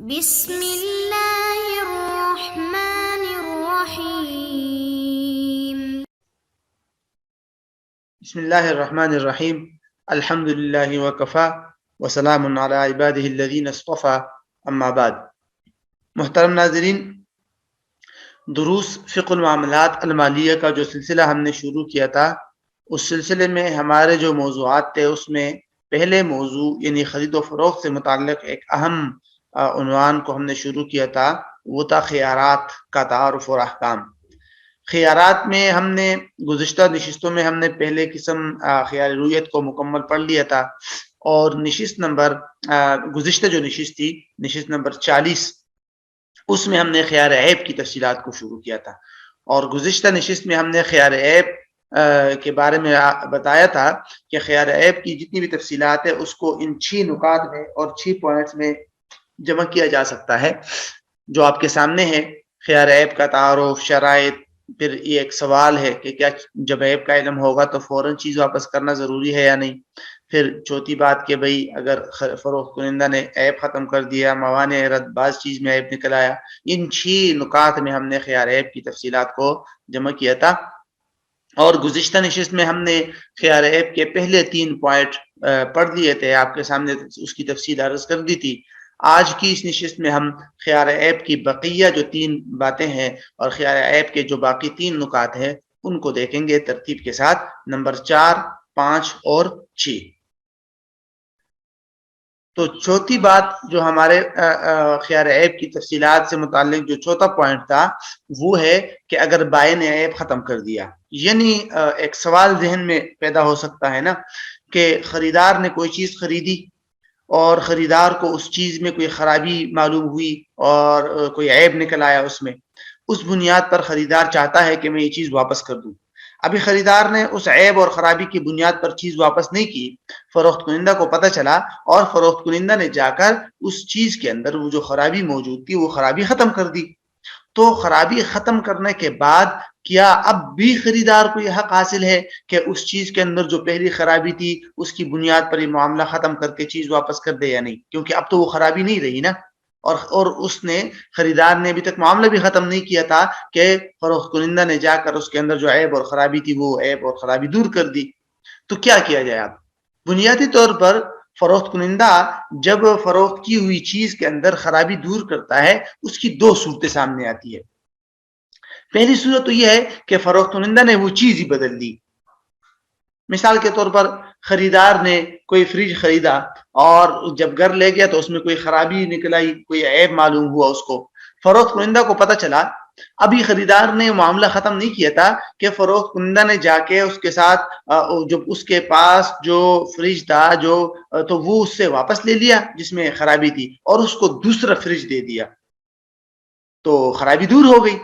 بسم اللہ الرحمن الرحیم۔ بسم اللہ الرحمن الرحیم۔ الحمد للہ وکفا وسلام علی عبادہ الذین اصطفى، اما بعد۔ محترم ناظرین، دروس فقہ المعاملات المالیہ کا جو سلسلہ ہم نے شروع کیا تھا، اس سلسلے میں ہمارے جو موضوعات تھے اس میں پہلے موضوع یعنی خرید و فروخت سے متعلق ایک اہم عنوان کو ہم نے شروع کیا تھا، وہ تھا خیارات کا تعارف اور احکام۔ خیارات میں ہم نے گزشتہ نشستوں میں ہم نے پہلے قسم خیار رویت کو مکمل پڑھ لیا تھا، اور گزشتہ جو نشست تھی، نشست نمبر 40، اس میں ہم نے خیار عیب کی تفصیلات کو شروع کیا تھا، اور گزشتہ نشست میں ہم نے خیار عیب کے بارے میں بتایا تھا کہ خیار عیب کی جتنی بھی تفصیلات ہے اس کو ان 6 نکات میں اور 6 پوائنٹس میں جمع کیا جا سکتا ہے، جو آپ کے سامنے ہے۔ خیار عیب کا تعارف، شرائط، پھر یہ ایک سوال ہے کہ کیا جب عیب کا علم ہوگا تو فوراً چیز واپس کرنا ضروری ہے یا نہیں۔ پھر چوتھی بات کہ بھئی اگر فروخت کنندہ نے عیب ختم کر دیا، موانع رد بعض چیز میں عیب نکل آیا، ان 6 نکات میں ہم نے خیار عیب کی تفصیلات کو جمع کیا تھا، اور گزشتہ نشست میں ہم نے خیار عیب کے پہلے 3 پوائنٹ پڑھ لیے تھے، آپ کے سامنے اس کی تفصیل عرض کر دی تھی۔ آج کی اس نشست میں ہم خیار عیب کی بقیہ جو 3 باتیں ہیں اور خیار عیب کے جو باقی 3 نکات ہیں ان کو دیکھیں گے ترتیب کے ساتھ، نمبر 4، 5 اور 6۔ تو چوتھی بات جو ہمارے خیار عیب کی تفصیلات سے متعلق جو چوتھا پوائنٹ تھا وہ ہے کہ اگر بائع نے عیب ختم کر دیا، یعنی ایک سوال ذہن میں پیدا ہو سکتا ہے نا کہ خریدار نے کوئی چیز خریدی اور خریدار کو اس چیز میں کوئی خرابی معلوم ہوئی اور کوئی عیب نکل آیا اس بنیاد پر خریدار چاہتا ہے کہ میں یہ چیز واپس کر دوں۔ ابھی خریدار نے اس عیب اور خرابی کی بنیاد پر چیز واپس نہیں کی، فروخت کنندہ کو پتہ چلا اور فروخت کنندہ نے جا کر اس چیز کے اندر وہ جو خرابی موجود تھی وہ خرابی ختم کر دی۔ تو خرابی ختم کرنے کے بعد کیا اب بھی خریدار کو یہ حق حاصل ہے کہ اس چیز کے اندر جو پہلی خرابی تھی اس کی بنیاد پر یہ معاملہ ختم کر کے چیز واپس کر دے یا نہیں؟ کیونکہ اب تو وہ خرابی نہیں رہی نا، اور اس نے خریدار نے ابھی تک معاملہ بھی ختم نہیں کیا تھا کہ فروخت کنندہ نے جا کر اس کے اندر جو عیب اور خرابی تھی وہ عیب اور خرابی دور کر دی۔ تو کیا کیا جائے؟ اب بنیادی طور پر فروخت کنندہ جب فروخت کی ہوئی چیز کے اندر خرابی دور کرتا ہے اس کی 2 صورتیں سامنے آتی ہے۔ پہلی صورت تو یہ ہے کہ فروخت کنندہ نے وہ چیز ہی بدل دی۔ مثال کے طور پر خریدار نے کوئی فریج خریدا اور جب گھر لے گیا تو اس میں کوئی خرابی نکل آئی، کوئی عیب معلوم ہوا اس کو، فروخت کنندہ کو پتہ چلا۔ ابھی خریدار نے معاملہ ختم نہیں کیا تھا کہ فروخت کنندہ نے جا کے اس کے ساتھ جب اس کے پاس جو فریج تھا تو وہ اس سے واپس لے لیا جس میں خرابی تھی اور اس کو دوسرا فریج دے دیا، تو خرابی دور ہو گئی۔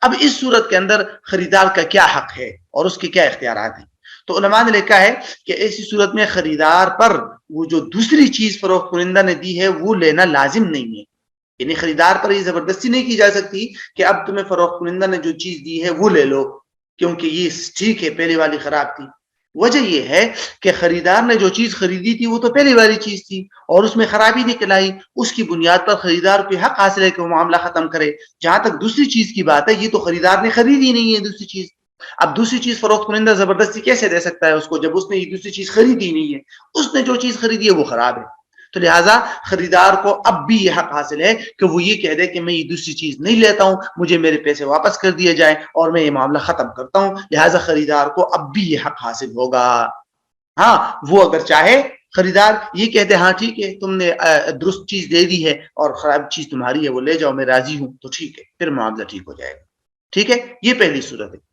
اب اس صورت کے اندر خریدار کا کیا حق ہے اور اس کے کیا اختیارات ہیں؟ تو علماء نے لکھا ہے کہ ایسی صورت میں خریدار پر وہ جو دوسری چیز فروخت کنندہ نے دی ہے وہ لینا لازم نہیں ہے، یعنی خریدار پر یہ زبردستی نہیں کی جا سکتی کہ اب تمہیں فروخت کنندہ نے جو چیز دی ہے وہ لے لو کیونکہ یہ ٹھیک ہے پہلی والی خراب تھی۔ وجہ یہ ہے کہ خریدار نے جو چیز خریدی تھی وہ تو پہلی والی چیز تھی اور اس میں خرابی نکل آئی، اس کی بنیاد پر خریدار کو حق حاصل ہے کہ وہ معاملہ ختم کرے۔ جہاں تک دوسری چیز کی بات ہے، یہ تو خریدار نے خریدی نہیں ہے دوسری چیز، اب دوسری چیز فروخت کنندہ زبردستی کیسے دے سکتا ہے اس کو جب اس نے یہ دوسری چیز خریدی نہیں ہے؟ اس نے جو چیز خریدی ہے وہ خراب ہے، تو لہٰذا خریدار کو اب بھی یہ حق حاصل ہے کہ وہ یہ کہہ دے کہ میں یہ دوسری چیز نہیں لیتا ہوں، مجھے میرے پیسے واپس کر دیے جائیں اور میں یہ معاملہ ختم کرتا ہوں۔ لہٰذا خریدار کو اب بھی یہ حق حاصل ہوگا۔ ہاں، وہ اگر چاہے خریدار یہ کہتے ہاں ٹھیک ہے تم نے درست چیز دے دی ہے اور خراب چیز تمہاری ہے وہ لے جاؤ میں راضی ہوں، تو ٹھیک ہے، پھر معاملہ ٹھیک ہو جائے گا۔ ٹھیک ہے، یہ پہلی صورت ہے۔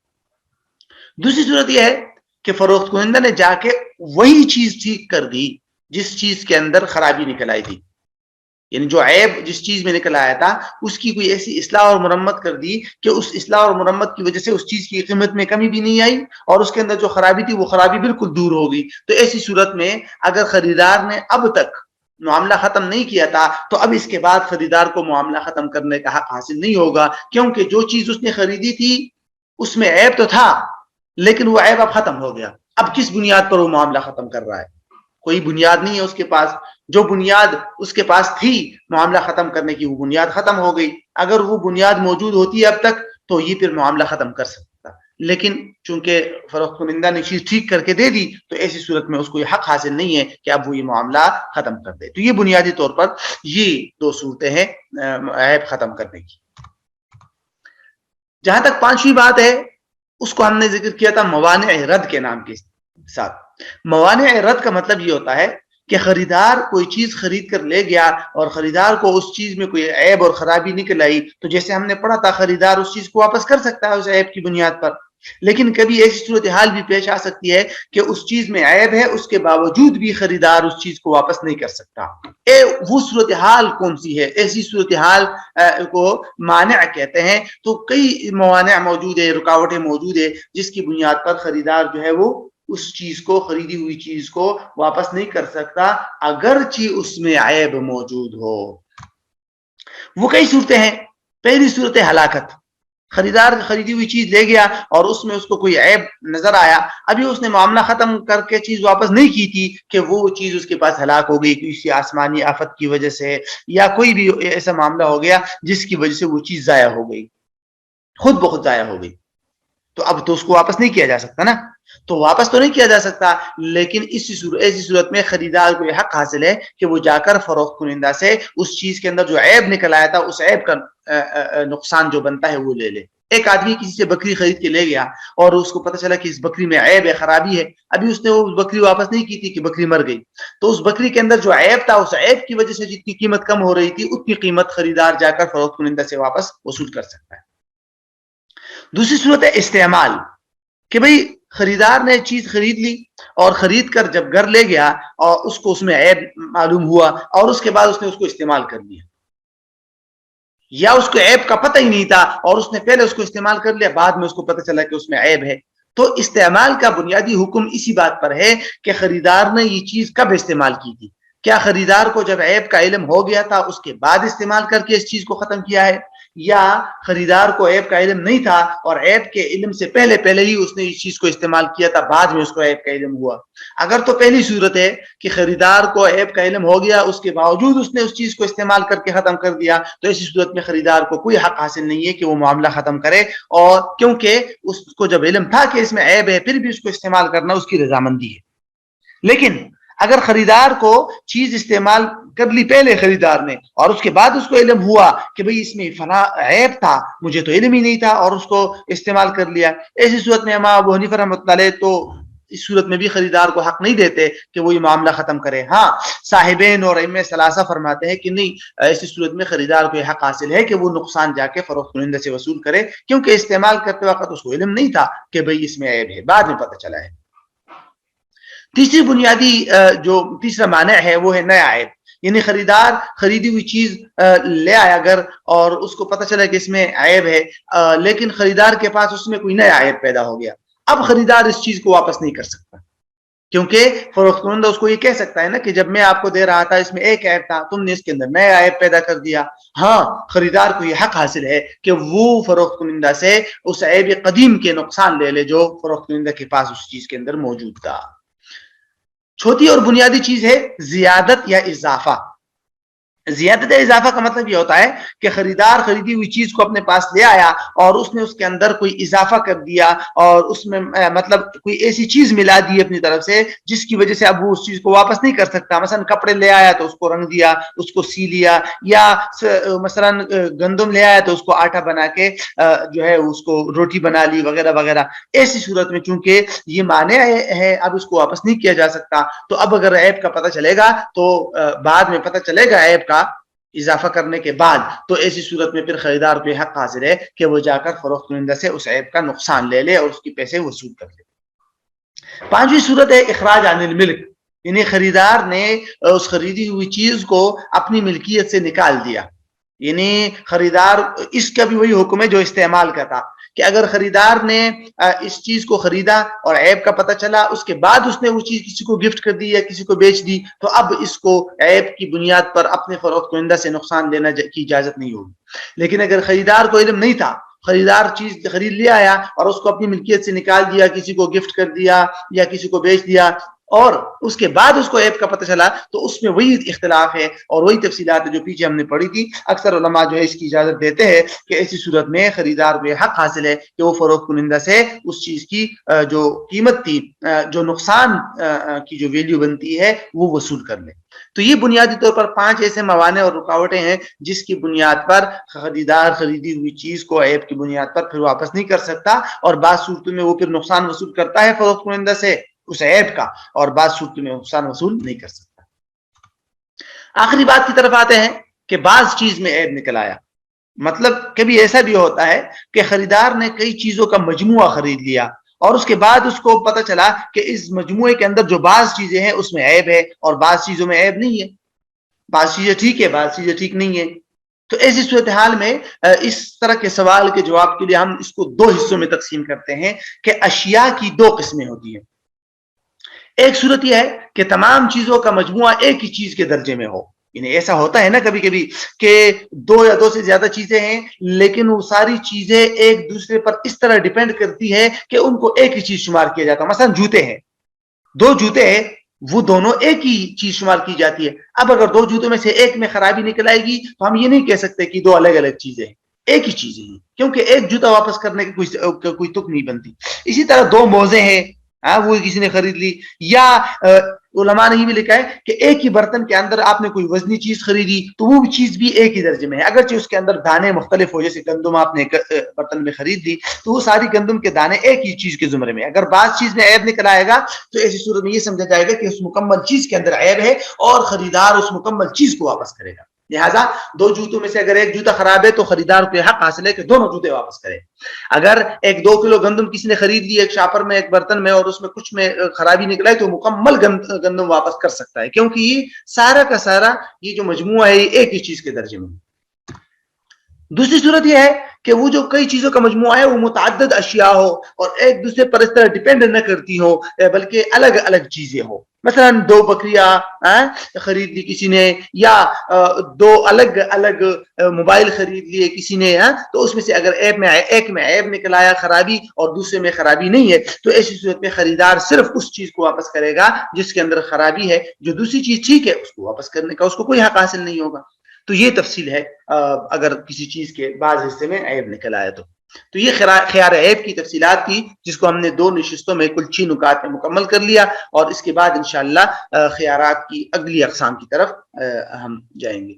دوسری صورت یہ ہے کہ فروخت کنندہ نے جا کے وہی چیز ٹھیک کر دی جس چیز کے اندر خرابی نکل آئی تھی، یعنی جو عیب جس چیز میں نکل آیا تھا اس کی کوئی ایسی اصلاح اور مرمت کر دی کہ اس اصلاح اور مرمت کی وجہ سے اس چیز کی قیمت میں کمی بھی نہیں آئی اور اس کے اندر جو خرابی تھی وہ خرابی بالکل دور ہو گئی۔ تو ایسی صورت میں اگر خریدار نے اب تک معاملہ ختم نہیں کیا تھا تو اب اس کے بعد خریدار کو معاملہ ختم کرنے کا حق حاصل نہیں ہوگا، کیونکہ جو چیز اس نے خریدی تھی اس میں عیب تو تھا لیکن وہ عیب اب ختم ہو گیا۔ اب کس بنیاد پر وہ معاملہ ختم کر رہا ہے؟ کوئی بنیاد نہیں ہے اس کے پاس، جو بنیاد اس کے پاس تھی معاملہ ختم کرنے کی، وہ بنیاد ختم ہو گئی. اگر وہ بنیاد موجود ہوتی ہے اب تک تو یہ پھر معاملہ ختم کر سکتا، لیکن چونکہ فروخت کنندہ نے چیز ٹھیک کر کے دے دی تو ایسی صورت میں اس کو یہ حق حاصل نہیں ہے کہ اب وہ یہ معاملہ ختم کر دے. تو یہ بنیادی طور پر یہ دو صورتیں ہیں عیب ختم کرنے کی. جہاں تک پانچویں بات ہے اس کو ہم نے ذکر کیا تھا موانع رد کے نام کے ساتھ. موانع رد کا مطلب یہ ہوتا ہے کہ خریدار کوئی چیز خرید کر لے گیا اور خریدار کو اس چیز میں کوئی عیب اور خرابی نکل آئی، تو جیسے ہم نے پڑھا تھا خریدار اس چیز کو واپس کر سکتا ہے اس عیب کی بنیاد پر. لیکن کبھی ایسی صورتحال بھی پیش آ سکتی ہے کہ اس چیز میں عیب ہے، اس کے باوجود بھی خریدار اس چیز کو واپس نہیں کر سکتا. وہ صورتحال کون سی ہے؟ ایسی صورتحال کو مانع کہتے ہیں. تو کئی موانع موجود ہے، رکاوٹیں موجود ہے جس کی بنیاد پر خریدار جو ہے وہ اس چیز کو، خریدی ہوئی چیز کو واپس نہیں کر سکتا اگرچہ اس میں عیب موجود ہو. وہ کئی صورتیں ہیں. پہلی صورت ہلاکت. خریدار خریدی ہوئی چیز لے گیا اور اس میں اس کو کوئی عیب نظر آیا، ابھی اس نے معاملہ ختم کر کے چیز واپس نہیں کی تھی کہ وہ چیز اس کے پاس ہلاک ہو گئی کسی آسمانی آفت کی وجہ سے، یا کوئی بھی ایسا معاملہ ہو گیا جس کی وجہ سے وہ چیز ضائع ہو گئی، خود بخود ضائع ہو گئی. تو اب تو اس کو واپس نہیں کیا جا سکتا نا، تو واپس تو نہیں کیا جا سکتا. لیکن ایسی صورت میں خریدار کو یہ حق حاصل ہے کہ وہ جا کر فروخت کنندہ سے اس چیز کے اندر جو عیب نکل آیا تھا اس عیب کا نقصان جو بنتا ہے وہ لے لے. ایک آدمی کسی سے بکری خرید کے لے گیا اور اس کو پتہ چلا کہ اس بکری میں عیب ہے، خرابی ہے، ابھی اس نے وہ بکری واپس نہیں کی تھی کہ بکری مر گئی، تو اس بکری کے اندر جو عیب تھا اس عیب کی وجہ سے جتنی قیمت کم ہو رہی تھی اتنی قیمت خریدار جا کر فروخت کنندہ سے واپس وصول کر سکتا ہے. دوسری صورت ہے استعمال، کہ بھئی خریدار نے چیز خرید لی اور خرید کر جب گھر لے گیا اور اس کو اس میں عیب معلوم ہوا اور اس کے بعد اس نے اس کو استعمال کر لیا، یا اس کو عیب کا پتہ ہی نہیں تھا اور اس نے پہلے اس کو استعمال کر لیا، بعد میں اس کو پتہ چلا کہ اس میں عیب ہے. تو استعمال کا بنیادی حکم اسی بات پر ہے کہ خریدار نے یہ چیز کب استعمال کی تھی. کیا خریدار کو جب عیب کا علم ہو گیا تھا اس کے بعد استعمال کر کے اس چیز کو ختم کیا ہے، یا خریدار کو عیب کا علم نہیں تھا اور عیب کے علم سے پہلے ہی اس نے اس چیز کو استعمال کیا تھا، بعد میں اس کو عیب کا علم ہوا. اگر تو پہلی صورت ہے کہ خریدار کو عیب کا علم ہو گیا اس کے باوجود اس نے اس چیز کو استعمال کر کے ختم کر دیا، تو ایسی صورت میں خریدار کو کوئی حق حاصل نہیں ہے کہ وہ معاملہ ختم کرے، اور کیونکہ اس کو جب علم تھا کہ اس میں عیب ہے پھر بھی اس کو استعمال کرنا اس کی رضامندی ہے. لیکن اگر خریدار کو چیز استعمال کر لی پہلے خریدار نے اور اس کے بعد اس کو علم ہوا کہ بھئی اس میں فلاں عیب تھا، مجھے تو علم ہی نہیں تھا، اور اس کو استعمال کر لیا، ایسی صورت میں امام ابو حنیفہ رحمۃ اللہ علیہ تو اس صورت میں بھی خریدار کو حق نہیں دیتے کہ وہ یہ معاملہ ختم کرے. ہاں صاحبین اور ائمہ ثلاثہ فرماتے ہیں کہ نہیں، ایسی صورت میں خریدار کو یہ حق حاصل ہے کہ وہ نقصان جا کے فروخت کنندہ سے وصول کرے، کیونکہ استعمال کرتے وقت اس کو علم نہیں تھا کہ بھئی اس میں عیب ہے، بعد میں پتہ چلا ہے. تیسری بنیادی جو تیسرا مانع ہے وہ ہے نیا عیب، یعنی خریدار خریدی ہوئی چیز لے آیا گھر اور اس کو پتہ چلا کہ اس میں عیب ہے، لیکن خریدار کے پاس اس میں کوئی نیا عیب پیدا ہو گیا. اب خریدار اس چیز کو واپس نہیں کر سکتا، کیونکہ فروخت کنندہ اس کو یہ کہہ سکتا ہے نا کہ جب میں آپ کو دے رہا تھا اس میں ایک عیب تھا، تم نے اس کے اندر نیا عیب پیدا کر دیا. ہاں خریدار کو یہ حق حاصل ہے کہ وہ فروخت کنندہ سے اس عیب قدیم کے نقصان لے لے جو فروخت کنندہ کے پاس اس چیز کے اندر موجود تھا. چھوٹی اور بنیادی چیز ہے زیادت یا اضافہ. زیادت یا اضافہ کا مطلب یہ ہوتا ہے کہ خریدار خریدی ہوئی چیز کو اپنے پاس لے آیا اور اس نے اس کے اندر کوئی اضافہ کر دیا اور اس میں مطلب کوئی ایسی چیز ملا دی اپنی طرف سے جس کی وجہ سے اب وہ اس چیز کو واپس نہیں کر سکتا. مثلا کپڑے لے آیا تو اس کو رنگ دیا، اس کو سی لیا، یا مثلا گندم لے آیا تو اس کو آٹا بنا کے جو ہے اس کو روٹی بنا لی وغیرہ وغیرہ. ایسی صورت میں چونکہ یہ مانع ہے اب اس کو واپس نہیں کیا جا سکتا، تو اب اگر عیب کا پتہ چلے گا تو بعد میں پتہ چلے گا عیب کا اضافہ کرنے کے بعد، تو ایسی صورت میں پھر خریدار کو حق حاصل ہے کہ وہ جا کر فروخت کنندہ سے اس عیب کا نقصان لے لے اور اس کے پیسے وصول کر لے. پانچویں صورت ہے اخراج عن الملک، یعنی خریدار نے اس خریدی ہوئی چیز کو اپنی ملکیت سے نکال دیا. یعنی خریدار، اس کا بھی وہی حکم ہے جو استعمال کا تھا کہ اگر خریدار نے اس چیز کو خریدا اور عیب کا پتہ چلا اس کے بعد اس نے وہ چیز کسی کو گفٹ کر دی یا کسی کو بیچ دی، تو اب اس کو عیب کی بنیاد پر اپنے فروخت کنندہ سے نقصان لینا کی اجازت نہیں ہوگی. لیکن اگر خریدار کو علم نہیں تھا، خریدار چیز خرید لے آیا اور اس کو اپنی ملکیت سے نکال دیا، کسی کو گفٹ کر دیا یا کسی کو بیچ دیا، اور اس کے بعد اس کو عیب کا پتہ چلا تو اس میں وہی اختلاف ہے اور وہی تفصیلات جو پیچھے ہم نے پڑھی تھی. اکثر علماء جو ہے اس کی اجازت دیتے ہیں کہ ایسی صورت میں خریدار کو حق حاصل ہے کہ وہ فروخت کنندہ سے اس چیز کی جو قیمت تھی، جو نقصان کی جو ویلیو بنتی ہے وہ وصول کر لے. تو یہ بنیادی طور پر 5 ایسے موانع اور رکاوٹیں ہیں جس کی بنیاد پر خریدار خریدی ہوئی چیز کو عیب کی بنیاد پر پھر واپس نہیں کر سکتا، اور بعض صورتوں میں وہ پھر نقصان وصول کرتا ہے فروخت کنندہ سے اس عیب کا، اور بعض صورتوں میں نقصان وصول نہیں کر سکتا. آخری بات کی طرف آتے ہیں کہ بعض چیز میں عیب نکل آیا. مطلب کبھی ایسا بھی ہوتا ہے کہ خریدار نے کئی چیزوں کا مجموعہ خرید لیا اور اس کے بعد اس کو پتہ چلا کہ اس مجموعے کے اندر جو بعض چیزیں ہیں اس میں عیب ہے اور بعض چیزوں میں عیب نہیں ہے، بعض چیزیں ٹھیک ہے بعض چیزیں ٹھیک نہیں ہے. تو ایسی صورتحال میں اس طرح کے سوال کے جواب کے لیے ہم اس کو 2 حصوں میں تقسیم کرتے ہیں کہ اشیاء کی 2 قسمیں ہوتی ہیں. ایک صورت یہ ہے کہ تمام چیزوں کا مجموعہ ایک ہی چیز کے درجے میں ہو. یعنی ایسا ہوتا ہے نا کبھی کبھی کہ 2 یا 2 سے زیادہ چیزیں ہیں لیکن وہ ساری چیزیں ایک دوسرے پر اس طرح ڈیپینڈ کرتی ہے کہ ان کو ایک ہی چیز شمار کیا جاتا ہے. مثلا جوتے ہیں، 2 جوتے ہیں، وہ دونوں ایک ہی چیز شمار کی جاتی ہے. اب اگر 2 جوتوں میں سے ایک میں خرابی نکل آئے گی تو ہم یہ نہیں کہہ سکتے کہ 2 الگ الگ چیزیں ہیں، ایک ہی چیزیں ہیں، کیونکہ ایک جوتا واپس کرنے کی کوئی تک نہیں بنتی. اسی طرح 2 موزے ہیں، وہ کسی نے خرید لی، یا علماء نے یہ بھی لکھا ہے کہ ایک ہی برتن کے اندر آپ نے کوئی وزنی چیز خریدی تو وہ چیز بھی ایک ہی درجے میں ہے، اگرچہ اس کے اندر دانے مختلف ہو. جیسے گندم آپ نے برتن میں خرید لی تو وہ ساری گندم کے دانے ایک ہی چیز کے زمرے میں. اگر بعض چیز میں عیب نکل آئے گا تو ایسی صورت میں یہ سمجھا جائے گا کہ اس مکمل چیز کے اندر عیب ہے اور خریدار اس مکمل چیز کو واپس کرے گا. لہٰذا 2 جوتوں میں سے اگر ایک جوتا خراب ہے تو خریدار کو حق حاصل ہے کہ دونوں جوتے واپس کرے. اگر 2 کلو گندم کسی نے خرید لی ایک شاپر میں ایک برتن میں اور اس میں کچھ میں خرابی نکلا ہے تو مکمل گندم واپس کر سکتا ہے، کیونکہ یہ سارا کا سارا یہ جو مجموعہ ہے یہ ایک ہی چیز کے درجے میں. دوسری صورت یہ ہے کہ وہ جو کئی چیزوں کا مجموعہ ہے وہ متعدد اشیاء ہو اور ایک دوسرے پر اس طرح ڈیپینڈ نہ کرتی ہو بلکہ الگ الگ چیزیں ہو. مثلا 2 بکریاں خرید لی کسی نے، یا 2 الگ الگ موبائل خرید لیے کسی نے، تو اس میں سے اگر ایک میں عیب نکل آیا خرابی اور دوسرے میں خرابی نہیں ہے تو ایسی صورت میں خریدار صرف اس چیز کو واپس کرے گا جس کے اندر خرابی ہے. جو دوسری چیز ٹھیک ہے اس کو واپس کرنے کا اس کو کوئی حق حاصل نہیں ہوگا. تو یہ تفصیل ہے اگر کسی چیز کے بعض حصے میں عیب نکل آیا تو یہ خیار عیب کی تفصیلات تھی جس کو ہم نے 2 نشستوں میں کل 6 نکات میں مکمل کر لیا، اور اس کے بعد انشاءاللہ خیارات کی اگلی اقسام کی طرف ہم جائیں گے.